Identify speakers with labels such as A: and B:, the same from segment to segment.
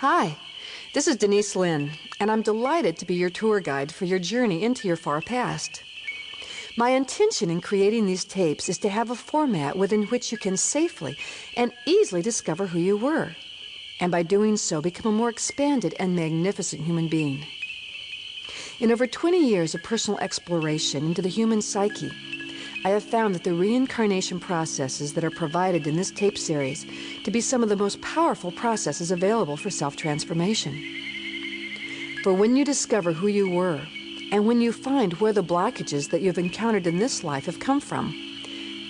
A: Hi, this is Denise Linn, and I'm delighted to be your tour guide for your journey into your far past. My intention in creating these tapes is to have a format within which you can safely and easily discover who you were, and by doing so become a more expanded and magnificent human being. In over 20 years of personal exploration into the human psyche, I have found that the reincarnation processes that are provided in this tape series to be some of the most powerful processes available for self-transformation. For when you discover who you were, and when you find where the blockages that you've encountered in this life have come from,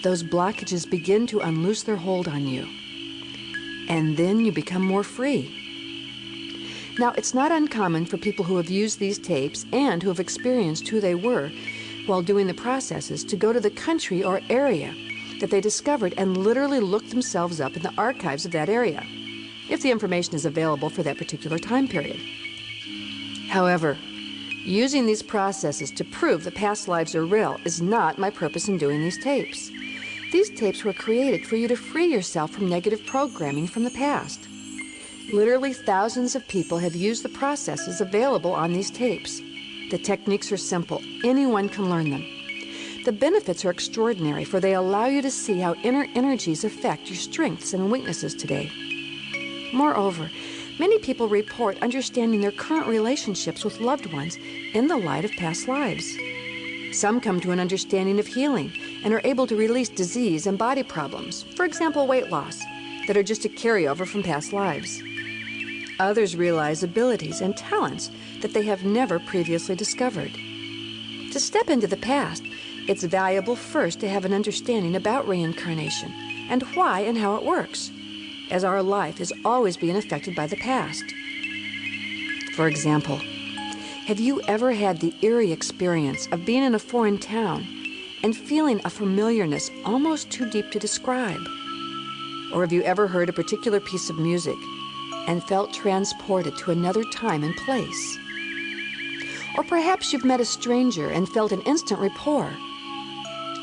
A: those blockages begin to unloose their hold on you. And then you become more free. Now, it's not uncommon for people who have used these tapes and who have experienced who they were while doing the processes to go to the country or area that they discovered and literally look themselves up in the archives of that area, if the information is available for that particular time period. However, using these processes to prove that past lives are real is not my purpose in doing these tapes. These tapes were created for you to free yourself from negative programming from the past. Literally thousands of people have used the processes available on these tapes. The techniques are simple. Anyone can learn them. The benefits are extraordinary, for they allow you to see how inner energies affect your strengths and weaknesses today. Moreover, many people report understanding their current relationships with loved ones in the light of past lives. Some come to an understanding of healing and are able to release disease and body problems, for example, weight loss, that are just a carryover from past lives. Others realize abilities and talents that they have never previously discovered. To step into the past, it's valuable first to have an understanding about reincarnation and why and how it works, as our life is always being affected by the past. For example, have you ever had the eerie experience of being in a foreign town and feeling a familiarness almost too deep to describe? Or have you ever heard a particular piece of music and felt transported to another time and place? Or perhaps you've met a stranger and felt an instant rapport,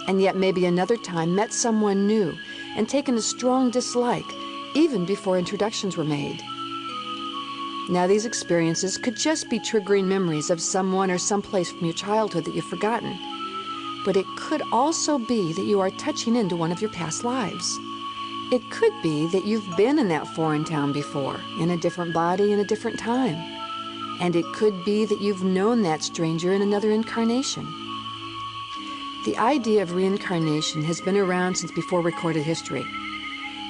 A: and yet maybe another time met someone new and taken a strong dislike even before introductions were made. Now, these experiences could just be triggering memories of someone or someplace from your childhood that you've forgotten, but it could also be that you are touching into one of your past lives. It could be that you've been in that foreign town before, in a different body, in a different time. And it could be that you've known that stranger in another incarnation. The idea of reincarnation has been around since before recorded history.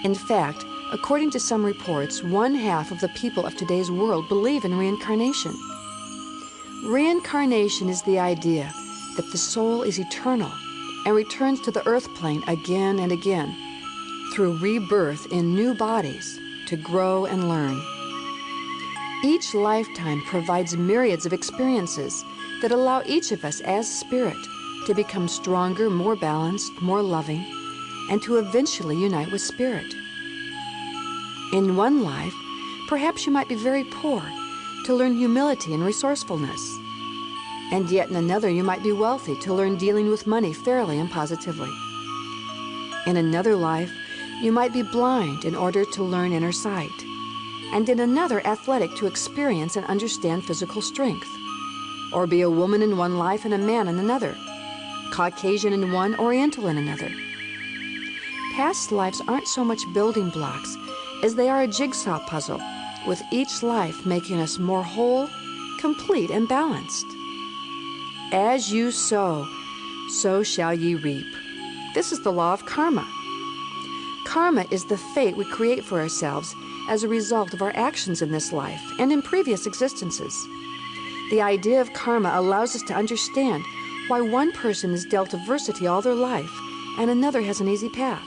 A: In fact, according to some reports, 1/2 of the people of today's world believe in reincarnation. Reincarnation is the idea that the soul is eternal and returns to the earth plane again and again, through rebirth in new bodies to grow and learn. Each lifetime provides myriads of experiences that allow each of us as spirit to become stronger, more balanced, more loving, and to eventually unite with spirit. In one life, perhaps you might be very poor to learn humility and resourcefulness. And yet in another, you might be wealthy to learn dealing with money fairly and positively. In another life, you might be blind in order to learn inner sight, and in another athletic to experience and understand physical strength, or be a woman in one life and a man in another, Caucasian in one, Oriental in another. Past lives aren't so much building blocks as they are a jigsaw puzzle, with each life making us more whole, complete, and balanced. As you sow, so shall ye reap. This is the law of karma. Karma is the fate we create for ourselves as a result of our actions in this life and in previous existences. The idea of karma allows us to understand why one person is dealt adversity all their life and another has an easy path.